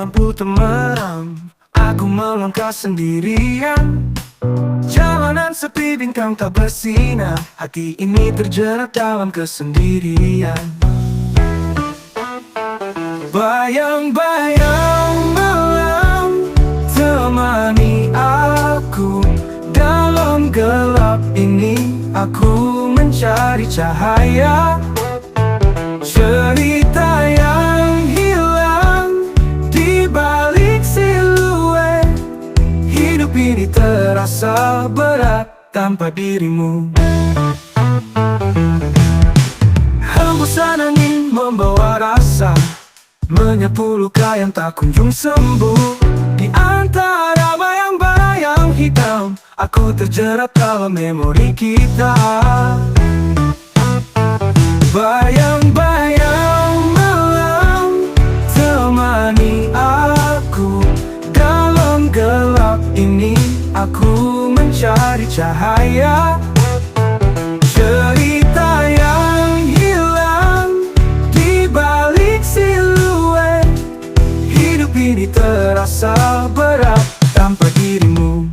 lampu temerang, aku melangkah sendirian. Jalanan sepi, bintang tak bersinar, hati ini terjerat dalam kesendirian. Bayang-bayang malam temani aku. Dalam gelap ini aku mencari cahaya. Cerita yang hilang di balik siluet. Hidup ini terasa berat tanpa dirimu. Hembusan angin membawa rasa, menyapu luka yang tak kunjung sembuh. Di antara bayang-bayang hitam, aku terjerat dalam memori kita. Bayang-bayang malam temani aku. Dalam gelap ini aku mencari cahaya. Cerita yang hilang di balik siluet. Hidup ini terasa berat tanpa dirimu.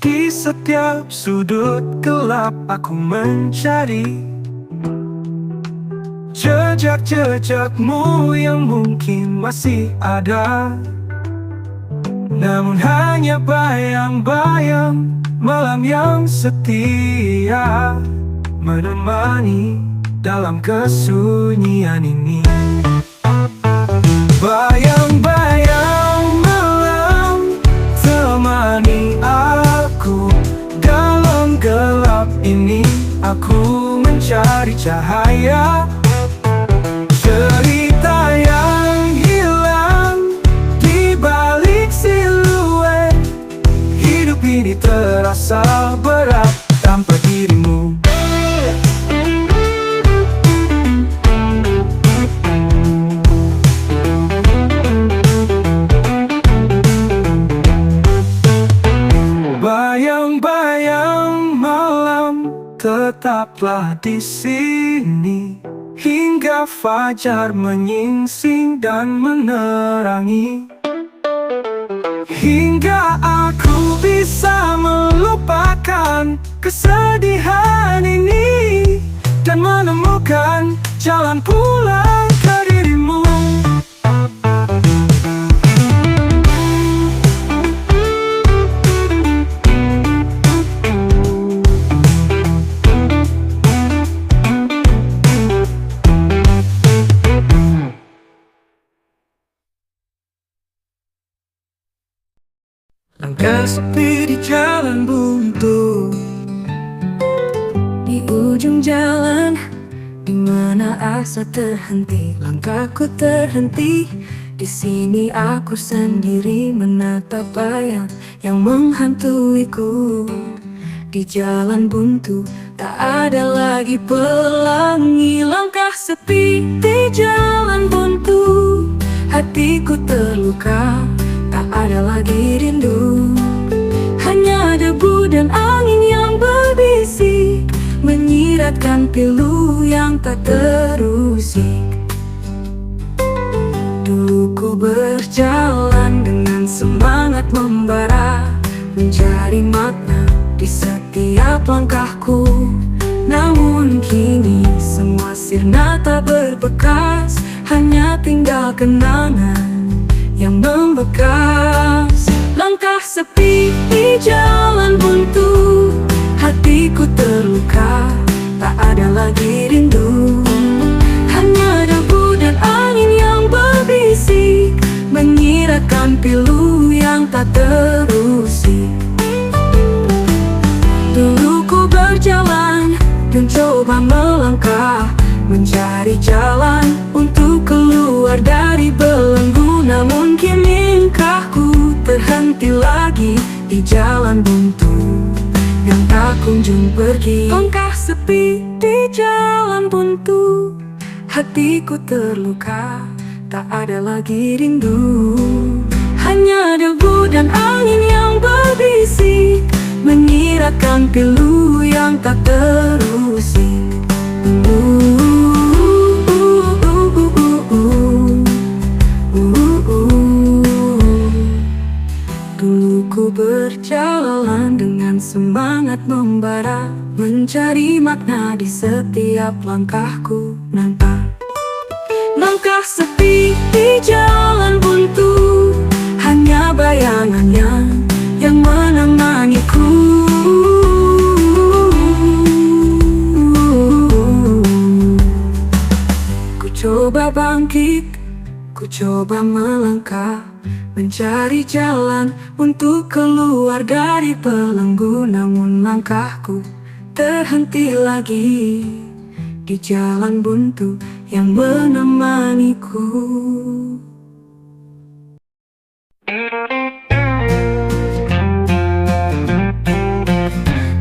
Di setiap sudut gelap aku mencari jejak-jejakmu yang mungkin masih ada. Namun hanya bayang-bayang malam yang setia menemani dalam kesunyian ini. Bayang-bayang malam temani aku. Dalam gelap ini aku mencari cahaya. Cerita yang hilang di balik siluet. Hidup ini terasa berat tanpa dirimu. Bayang-bayang malam tetaplah di sini hingga fajar menyingsing dan menerangi. Hingga aku bisa melupakan kesedihan ini dan menemukan jalan pulang ke dirimu. Langkah sepi di jalan buntu, di ujung jalan di mana asa terhenti. Langkahku terhenti. Di sini aku sendiri menatap bayang yang menghantuiku. Di jalan buntu tak ada lagi pelangi. Langkah sepi di jalan buntu, hatiku terluka. Tak ada lagi rindu, hanya debu dan angin yang berbisik, menyiratkan pilu yang tak terusik. Dulu ku berjalan dengan semangat membara, mencari makna di setiap langkahku. Namun kini semua sirna tak berbekas, hanya tinggal kenangan yang membekas. Langkah sepi di jalan buntu, hatiku terluka. Tak ada lagi rindu, hanya debu dan angin yang berbisik, menyiratkan pilu yang tak terusik. Dulu ku berjalan dan coba melangkah, mencari jalan untuk keluar dari belenggu. Namun kini langkahku terhenti lagi di jalan buntu yang tak kunjung pergi. Langkah sepi di jalan buntu, hatiku terluka. Tak ada lagi rindu, hanya debu dan angin yang berbisik, menyiratkan pilu yang tak terusik. Dulu ku berjalan dengan semangat membara, mencari makna di setiap langkahku nantang. Langkah sepi di jalan buntu, hanya bayangannya yang menemaniku. Ku coba bangkit, ku coba melangkah, mencari jalan untuk keluar dari belenggu. Namun langkahku terhenti lagi di jalan buntu yang menemaniku.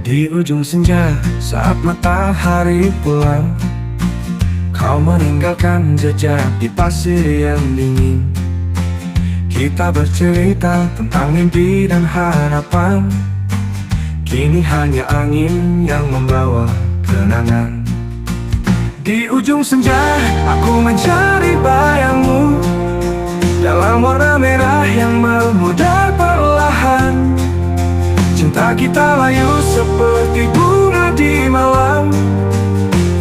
Di ujung senja saat matahari pulang, kau meninggalkan jejak di pasir yang dingin. Kita bercerita tentang mimpi dan harapan, kini hanya angin yang membawa kenangan. Di ujung senja aku mencari bayangmu, dalam warna merah yang memudar perlahan. Cinta kita layu seperti bunga di malam.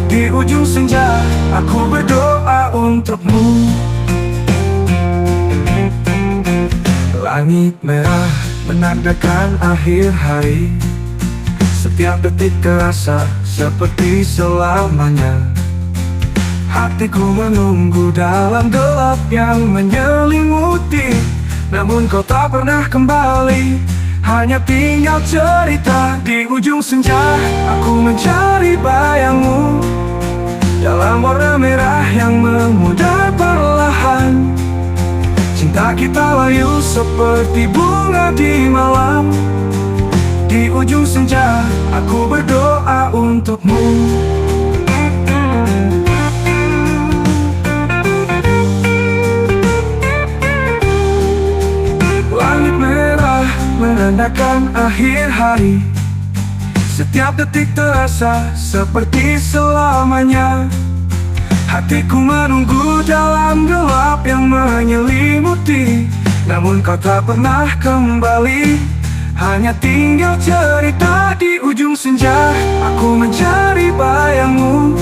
Di ujung senja aku berdoa untukmu. Langit merah menandakan akhir hari, setiap detik terasa seperti selamanya. Hatiku menunggu dalam gelap yang menyelimuti, namun kau tak pernah kembali, hanya tinggal cerita. Di ujung senja aku mencari bayangmu, dalam warna merah yang memudar perlahan. Cinta kita layu seperti bunga di malam. Di ujung senja aku berdoa untukmu. Langit merah menandakan akhir hari, setiap detik terasa seperti selamanya. Hatiku menunggu dalam gelap yang menyelimuti, namun kau tak pernah kembali, hanya tinggal cerita. Di ujung senja aku mencari bayangmu,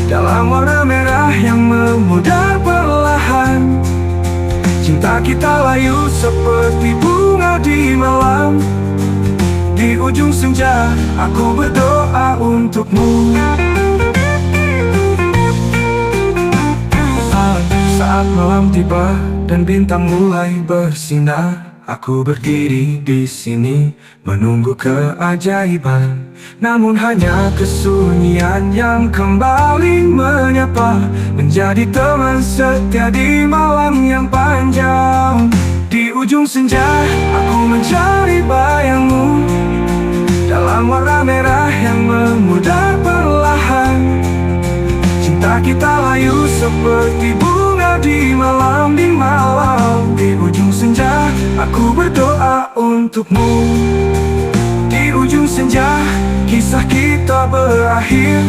dalam warna merah yang memudar perlahan. Cinta kita layu seperti bunga di malam. Di ujung senja aku berdoa untukmu. Saat malam tiba dan bintang mulai bersinar, aku berdiri di sini menunggu keajaiban. Namun hanya kesunyian yang kembali menyapa, menjadi teman setia di malam yang panjang. Di ujung senja aku mencari bayangmu, dalam warna merah yang memudar perlahan. Cinta kita layu seperti bunga di malam, di malam. Di ujung senja aku berdoa untukmu. Di ujung senja kisah kita berakhir,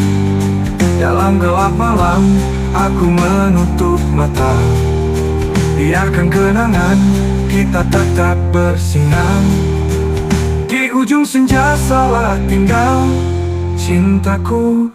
dalam gelap malam aku menutup mata, biarkan kenangan kita tetap bersinar. Di ujung senja salah tinggal cintaku.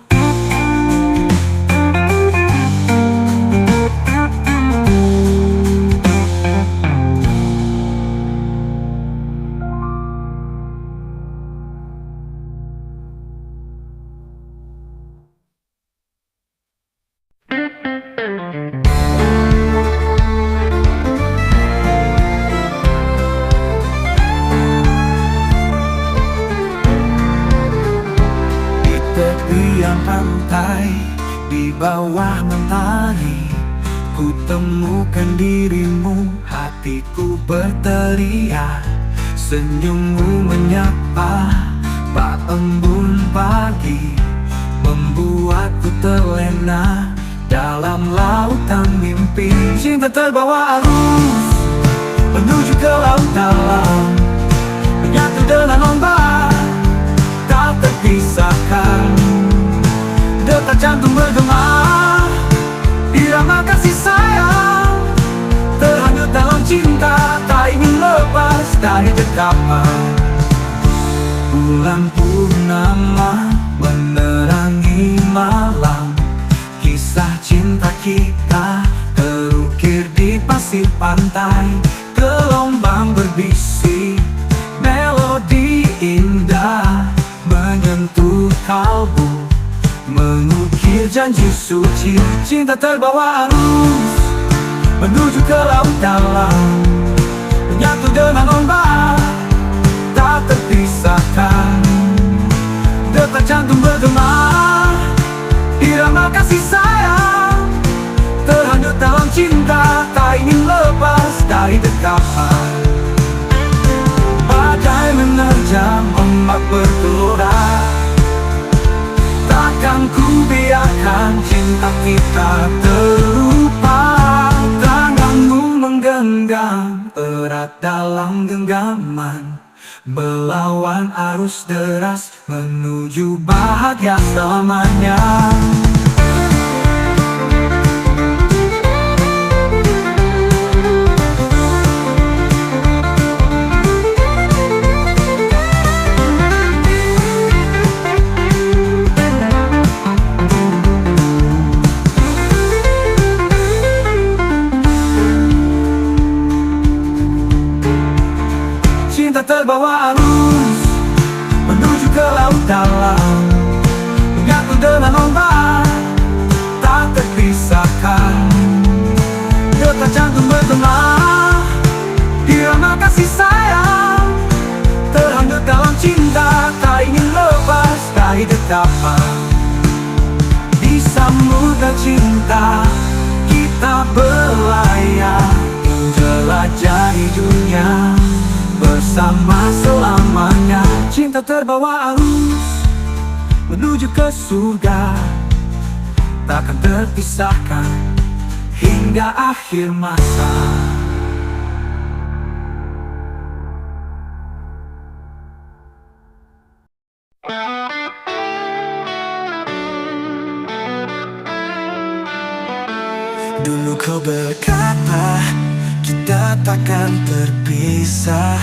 Pantai di bawah mentari, ku temukan dirimu, hatiku berteriak. Senyummu menyapa pak embun pagi, membuatku terlena dalam lautan mimpi. Cinta terbawa arus menuju ke laut dalam, menyatu dengan ombak, tak terpisahkan. Detak jantung bergema, irama kasih sayang, terhanyut dalam cinta, tak ingin lepas dari dekapan. Bulan purnama menerangi malam, kisah cinta kita terukir di pasir pantai. Gelombang berbisik, melodi indah menyentuh kalbu, mengukir janji suci. Cinta terbawa arus menuju ke laut dalam, menyatu dengan ombak, tak terpisahkan. Detak jantung bergema, irama kasih sayang, terhanyut dalam cinta, tak ingin lepas dari dekapan. Badai menerjang, ombak bergelora, takkan ku biarkan cinta kita terlupa. Tanganmu menggenggam erat dalam genggaman, melawan arus deras menuju bahagia selamanya. Cinta terbawa arus menuju ke laut dalam, menyatu dengan ombak, tak terpisahkan. Detak jantung bergema, irama kasih sayang, terhanyut dalam cinta, tak ingin lepas dari dekapan. Di samudra cinta kita berlayar, menjelajahi dunia bersama selamanya. Cinta terbawa arus menuju ke surga, takkan terpisahkan hingga akhir masa. Dulu kau berkata kita takkan terpisah,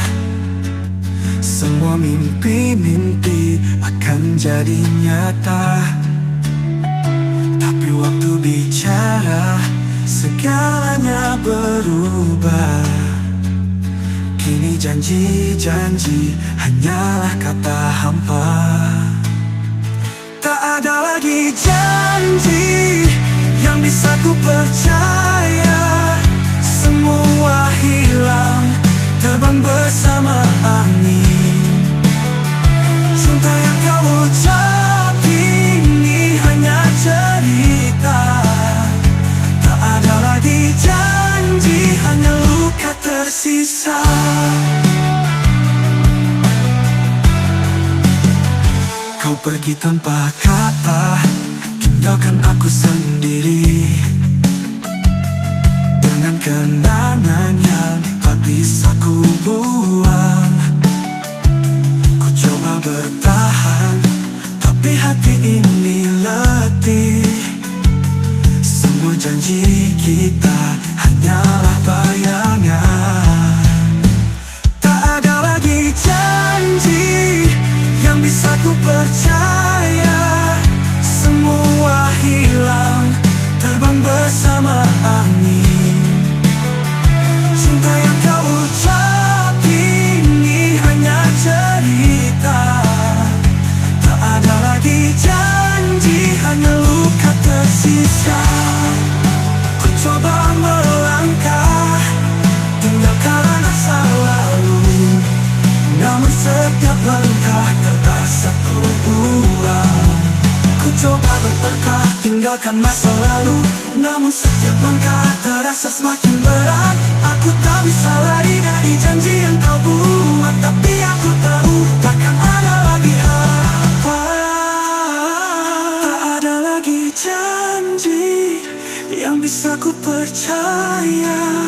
semua mimpi-mimpi akan jadi nyata. Tapi waktu bicara, segalanya berubah. Kini janji-janji hanyalah kata hampa. Tak ada lagi janji yang bisa ku percaya, semua hilang, terbang bersama angin. Cinta yang kau ucap ini hanya cerita, tak ada lagi janji, hanya luka tersisa. Kau pergi tanpa kata, tinggalkan aku sendiri dengan kenangan yang tak bisa ku buang. Ku coba bertahan, tapi hati ini letih. Semua janji kita hanyalah bayangan. Tak ada lagi janji yang bisa ku percaya, semua hilang, terbang bersama angin. Cinta yang kau ucap ini hanya cerita, tak ada lagi janji, hanya luka tersisa. Ku coba melangkah, tinggalkan masa lalu, namun setiap langkah terasa terulang. Ku coba bertekad, tinggalkan masa lalu, namun setiap langkah terasa semakin berat. Aku tak bisa lari dari janji yang kau buat, tapi aku tahu takkan ada lagi harapan. Tak ada lagi janji yang bisa ku percaya,